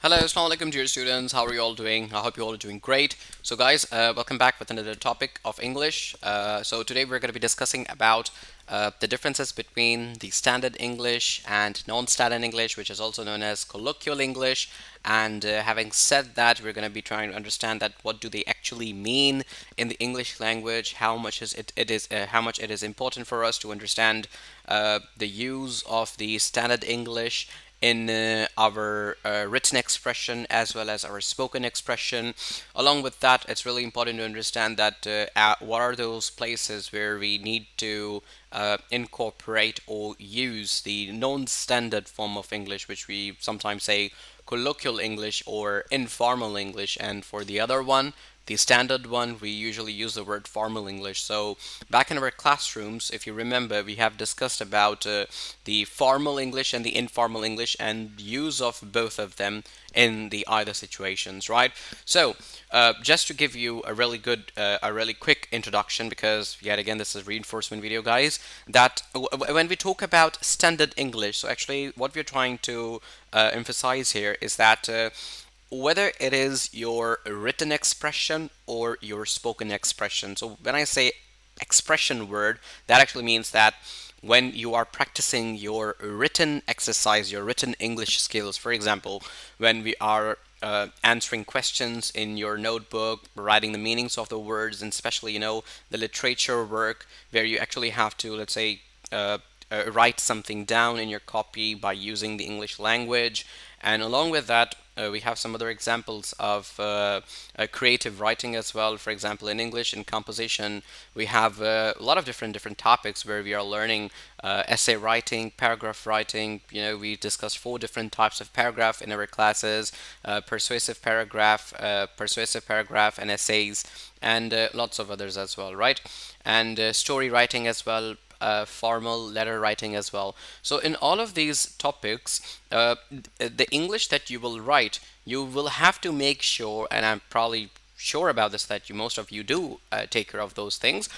Hello, Assalamu alaikum dear students. How are you all doing? I hope you all are doing great. So guys, welcome back with another topic of English. So today we're going to be discussing about the differences between the Standard English and non-Standard English, which is also known as Colloquial English. And having said that, we're going to be trying to understand that what do they actually mean in the English language, how much how much it is important for us to understand the use of the Standard English in our written expression as well as our spoken expression. Along with that, it's really important to understand that what are those places where we need to incorporate or use the non-standard form of English, which we sometimes say colloquial English or informal English, and for the other one, the standard one, we usually use the word formal English. So back in our classrooms, if you remember, we have discussed about the formal English and the informal English and use of both of them in the either situations, right? So just to give you a really quick introduction, because yet again this is a reinforcement video, guys, that when we talk about standard English, so actually what we're trying to emphasize here is that whether it is your written expression or your spoken expression. So when I say expression word, that actually means that when you are practicing your written exercise, your written English skills, for example, when we are answering questions in your notebook, writing the meanings of the words, and especially, the literature work where you actually have to, let's say, write something down in your copy by using the English language. And along with that, we have some other examples of creative writing as well. For example, in English, in composition, we have a lot of different topics where we are learning essay writing, paragraph writing. We discussed 4 different types of paragraph in our classes: persuasive paragraph, and essays, and lots of others as well, right? And story writing as well, formal letter writing as well. So in all of these topics, the English that you will write, you will have to make sure, and I'm probably sure about this, that most of you do take care of those things,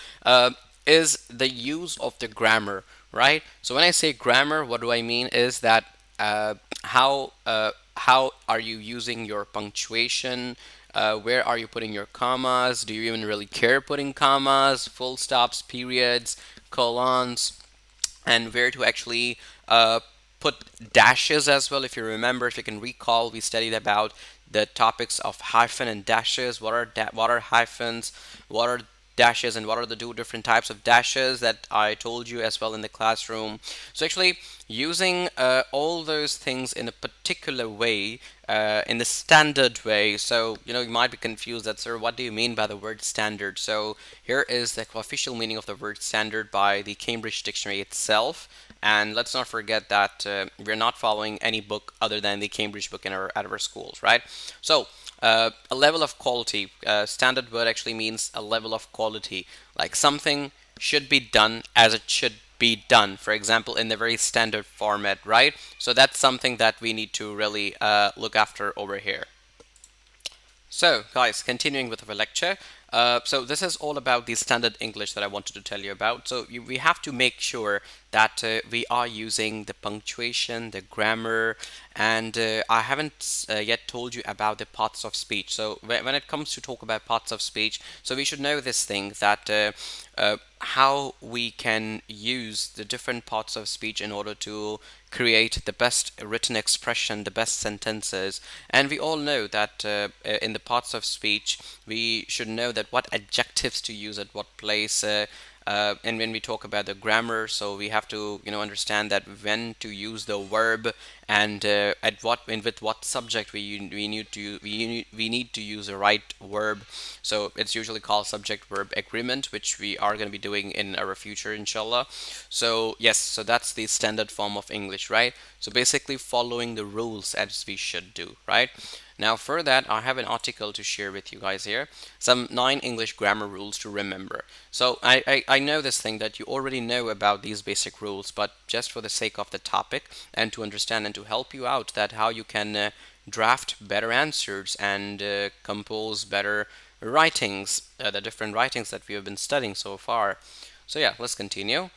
is the use of the grammar, right? So when I say grammar, what do I mean is that how are you using your punctuation? Where are you putting your commas? Do you even really care putting commas, full stops, periods, colons, and where to actually put dashes as well? If you remember, if you can recall, we studied about the topics of hyphen and dashes. What are hyphens? What are dashes, and what are the 2 different types of dashes that I told you as well in the classroom? So actually using all those things in a particular way, in the standard way. So you might be confused that, sir, what do you mean by the word standard? So here is the official meaning of the word standard by the Cambridge Dictionary itself. And let's not forget that we're not following any book other than the Cambridge book at our schools, right? So a level of quality. Standard word actually means a level of quality, like something should be done as it should be done. For example, in the very standard format, right? So that's something that we need to really look after over here. So, guys, continuing with our lecture. So this is all about the standard English that I wanted to tell you about. So we have to make sure that we are using the punctuation, the grammar, and I haven't yet told you about the parts of speech. So when it comes to talk about parts of speech, so we should know this thing, that how we can use the different parts of speech in order to create the best written expression, the best sentences. And we all know that in the parts of speech, we should know that what adjectives to use at what place. And when we talk about the grammar, so we have to understand that when to use the verb, and at what and with what subject we need to use the right verb. So it's usually called subject verb agreement, which we are going to be doing in our future, inshallah. So yes, so that's the standard form of English, right? So basically following the rules as we should do, right? Now for that, I have an article to share with you guys here. Some 9 English grammar rules to remember. So I know this thing that you already know about these basic rules, but just for the sake of the topic and to understand and to help you out, that how you can draft better answers and compose better writings, the different writings that we have been studying so far. So yeah, let's continue.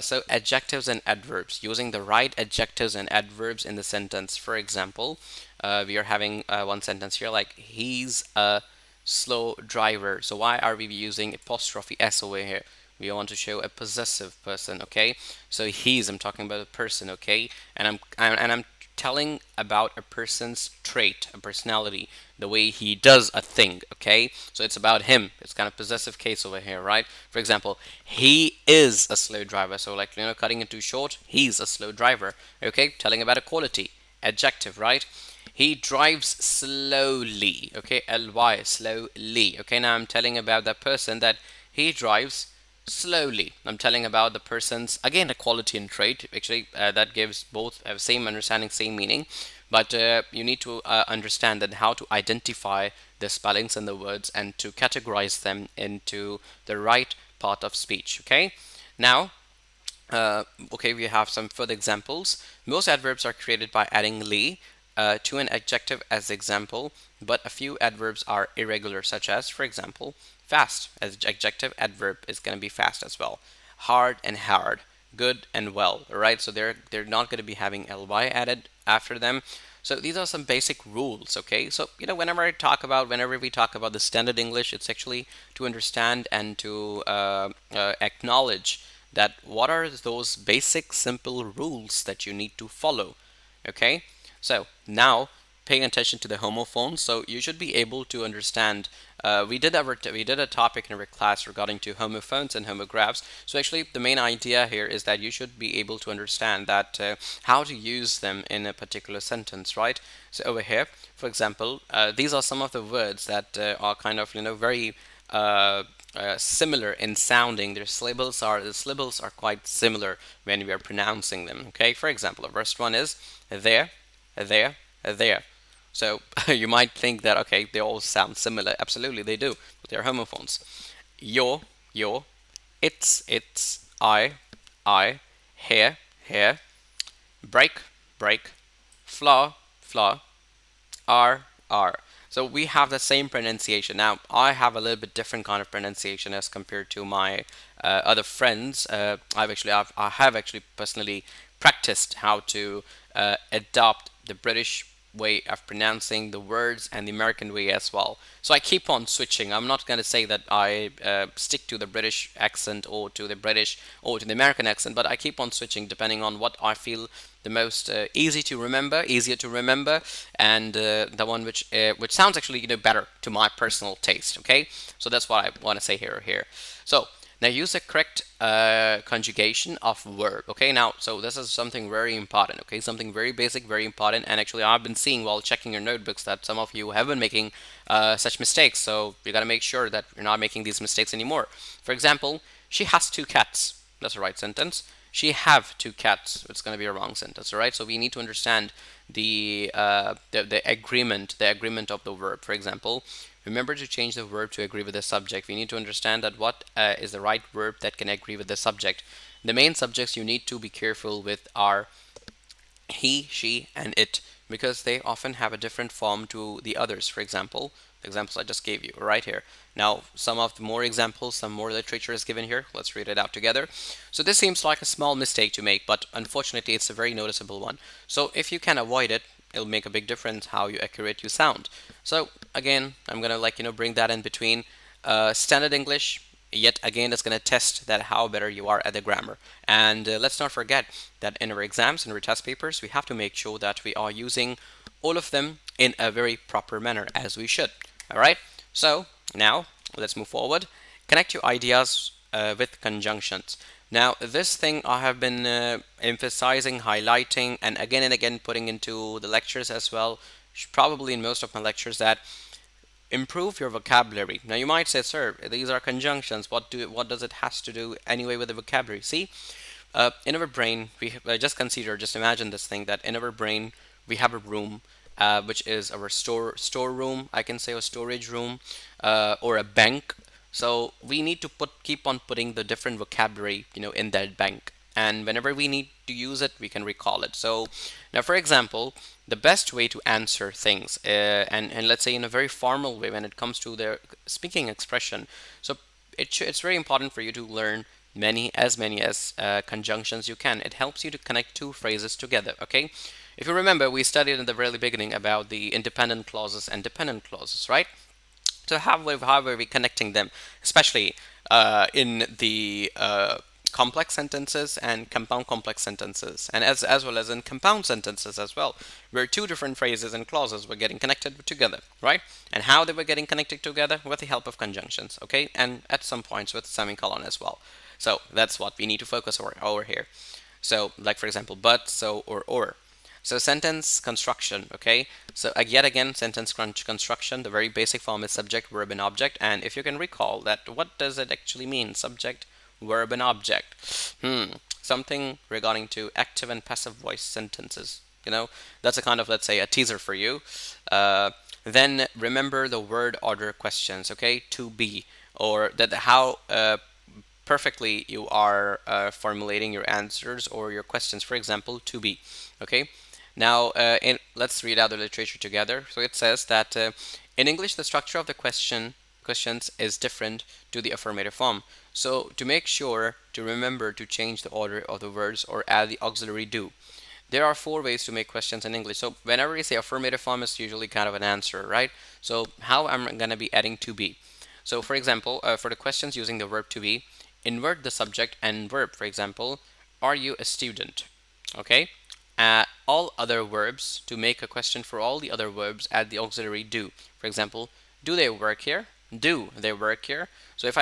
So adjectives and adverbs, using the right adjectives and adverbs in the sentence. For example, we are having one sentence here like he's a slow driver. So why are we using apostrophe s over here? We want to show a possessive person, okay? So he's, I'm talking about a person, okay? And I'm telling about a person's trait, a personality, the way he does a thing, okay? So it's about him. It's kind of possessive case over here, right? For example, he is a slow driver. So like, cutting it too short, he's a slow driver, okay? Telling about a quality, adjective, right? He drives slowly, okay? Ly, slowly, okay? Now I'm telling about that person that he drives slowly. I'm telling about the person's, again, a quality and trait. Actually, that gives both same understanding, same meaning. But you need to understand that how to identify the spellings and the words and to categorize them into the right part of speech. Okay. Now, okay, we have some further examples. Most adverbs are created by adding "ly" to an adjective as example, but a few adverbs are irregular, such as, for example, fast. As adjective, adverb is going to be fast as well. Hard and hard, good and well. All right, so they're not going to be having ly added after them. So these are some basic rules, okay? So, whenever we talk about the standard English, it's actually to understand and to acknowledge that what are those basic simple rules that you need to follow, okay? So now paying attention to the homophones, so you should be able to understand. We did a topic in our class regarding to homophones and homographs. So actually, the main idea here is that you should be able to understand that how to use them in a particular sentence, right? So over here, for example, these are some of the words that are kind of very similar in sounding. The syllables are quite similar when we are pronouncing them. Okay, for example, the first one is there, there, there. So you might think that okay, they all sound similar. Absolutely, they do, but they're homophones. Your, it's, I, here, break, break, flaw, R. So we have the same pronunciation. Now I have a little bit different kind of pronunciation as compared to my other friends. I have actually personally practiced how to adopt the British way of pronouncing the words and the American way as well. So I keep on switching. I'm not going to say that I stick to the British accent or to the British or to the American accent, but I keep on switching depending on what I feel the most easier to remember, and the one which sounds actually better to my personal taste. Okay, so that's what I want to say here. So now use the correct conjugation of verb. Okay, now so this is something very important. Okay, something very basic, very important. And actually, I've been seeing while checking your notebooks that some of you have been making such mistakes. So you got to make sure that you're not making these mistakes anymore. For example, she has two cats. That's the right sentence. She have two cats. It's going to be a wrong sentence. All right. So we need to understand the agreement of the verb. For example, remember to change the verb to agree with the subject. We need to understand that what is the right verb that can agree with the subject. The main subjects you need to be careful with are he, she, and it, because they often have a different form to the others. For example, the examples I just gave you right here. Now, some of the more examples, some more literature is given here. Let's read it out together. So this seems like a small mistake to make, but unfortunately, it's a very noticeable one. So if you can avoid it, it'll make a big difference how accurate you sound. So again, I'm gonna bring that in between. Standard English, yet again, it's going to test that how better you are at the grammar. And let's not forget that in our exams and our test papers, we have to make sure that we are using all of them in a very proper manner, as we should. All right, so now let's move forward. Connect your ideas with conjunctions. Now, this thing I have been emphasizing, highlighting, and again putting into the lectures as well, probably in most of my lectures, that improve your vocabulary. Now you might say, sir, these are conjunctions. What does it has to do anyway with the vocabulary? See, in our brain, just imagine this thing, that in our brain we have a room, which is our storeroom. I can say a storage room, or a bank. So we need to keep on putting the different vocabulary, in that bank. And whenever we need to use it, we can recall it. So now, for example, the best way to answer things, and let's say in a very formal way when it comes to their speaking expression. So it's very important for you to learn as many as conjunctions you can. It helps you to connect two phrases together. Okay, if you remember, we studied in the very beginning about the independent clauses and dependent clauses, right? So how are we connecting them, especially in the complex sentences and compound complex sentences, and as well as in compound sentences as well, where two different phrases and clauses were getting connected together, right? And how they were getting connected together with the help of conjunctions, okay, and at some points with semicolon as well. So that's what we need to focus over here. So, like for example, but, so, or. So sentence construction, okay? So yet again, sentence construction, the very basic form is subject, verb, and object. And if you can recall that, what does it actually mean? Subject, verb, and object. Something regarding to active and passive voice sentences. That's a kind of, let's say, a teaser for you. Then remember the word order questions, okay? To be, or that how perfectly you are formulating your answers or your questions. For example, to be, okay? Now, let's read out the literature together. So it says that in English, the structure of the questions is different to the affirmative form. So to make sure to remember to change the order of the words or add the auxiliary do. There are four ways to make questions in English. So whenever you say affirmative form, it's usually kind of an answer, right? So how am I going to be adding to be? So for example, for the questions using the verb to be, invert the subject and verb. For example, are you a student? Okay. All other verbs, to make a question for all the other verbs, add the auxiliary do. For example, do they work here? Do they work here? So if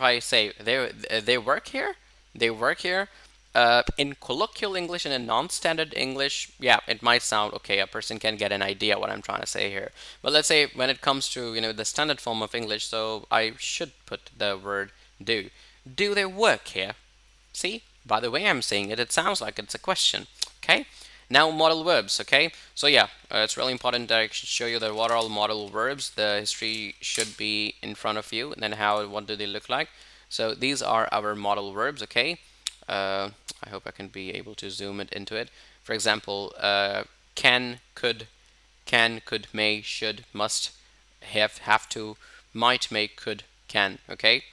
I say they work here, they work here. In colloquial English and in non-standard English, yeah, it might sound okay. A person can get an idea what I'm trying to say here. But let's say when it comes to the standard form of English, so I should put the word do. Do they work here? See, by the way I'm saying it, it sounds like it's a question. Okay. Now modal verbs. Okay. So yeah, it's really important that I should show you what are all modal verbs. The history should be in front of you, and then what do they look like? So these are our modal verbs. Okay. I hope I can be able to zoom it into it. For example, can, could, may, should, must, have to, might, may, could, can. Okay.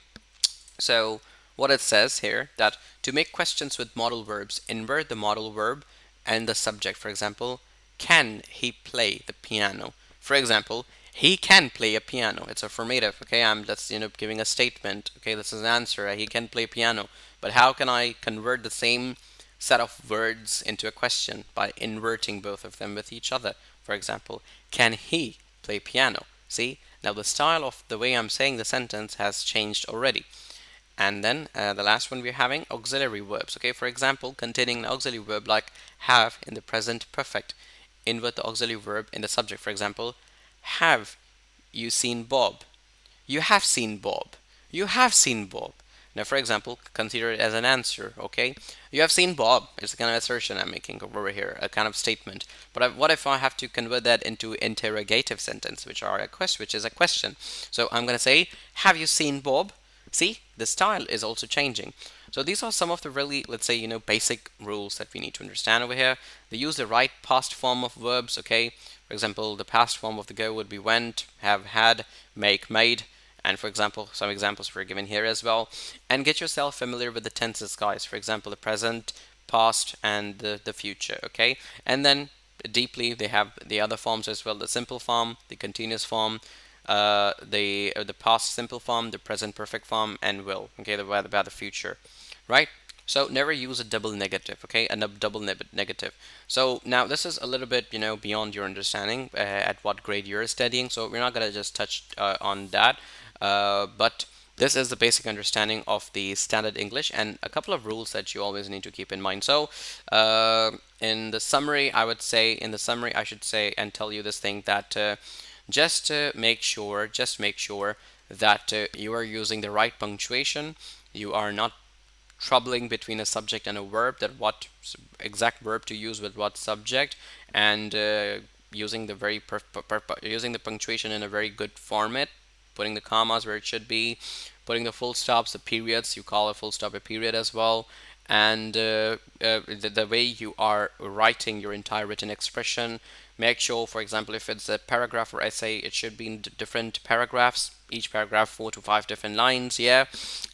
So what it says here, that to make questions with modal verbs, invert the modal verb and the subject. For example, can he play the piano? For example, he can play a piano. It's affirmative. Okay, I'm just giving a statement. Okay, this is an answer. He can play piano. But how can I convert the same set of words into a question? By inverting both of them with each other. For example, can he play piano? See, now the style of the way I'm saying the sentence has changed already. And then the last one we're having auxiliary verbs. Okay, for example, containing an auxiliary verb like have in the present perfect. Invert the auxiliary verb in the subject. For example, have you seen Bob? You have seen Bob. You have seen Bob. Now, for example, consider it as an answer. Okay, you have seen Bob. It's a kind of assertion I'm making over here, a kind of statement. But what if I have to convert that into interrogative sentence, which is a question? So I'm going to say, have you seen Bob? See, the style is also changing. So these are some of the really, let's say, basic rules that we need to understand over here. They use the right past form of verbs, okay? For example, the past form of the go would be went, have had, make, made. And for example, some examples were given here as well. And get yourself familiar with the tenses, guys. For example, the present, past, and the future, okay? And then deeply, they have the other forms as well, the simple form, the continuous form, the past simple form, the present perfect form, and will. Okay, about the future, right? So never use a double negative. Okay, a double negative. So now this is a little bit beyond your understanding at what grade you're studying. So we're not gonna just touch on that, but this is the basic understanding of the standard English and a couple of rules that you always need to keep in mind. So in the summary, I should say and tell you this thing that just make sure that you are using the right punctuation. You are not troubling between a subject and a verb, that what exact verb to use with what subject, and using the punctuation in a very good format, putting the commas where it should be, putting the full stops, the periods. You call a full stop a period as well. And the way you are writing your entire written expression, make sure, for example, if it's a paragraph or essay, it should be in different paragraphs, each paragraph 4 to 5 different lines, yeah.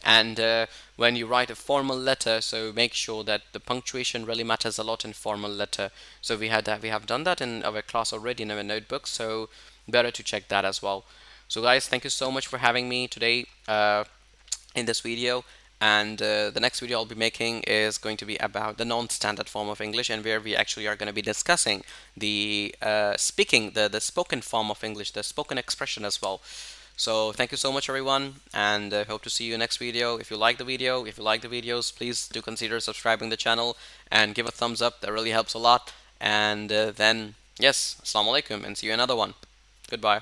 And when you write a formal letter, so make sure that the punctuation really matters a lot in formal letter. So we have done that in our class already in our notebook, so better to check that as well. So guys, thank you so much for having me today in this video. And the next video I'll be making is going to be about the non-standard form of English, and where we actually are going to be discussing the the spoken form of English, the spoken expression as well. So thank you so much, everyone, and hope to see you next video. If you like the video, if you like the videos, please do consider subscribing the channel and give a thumbs up. That really helps a lot. And then, yes, Assalamu alaikum, and see you in another one. Goodbye.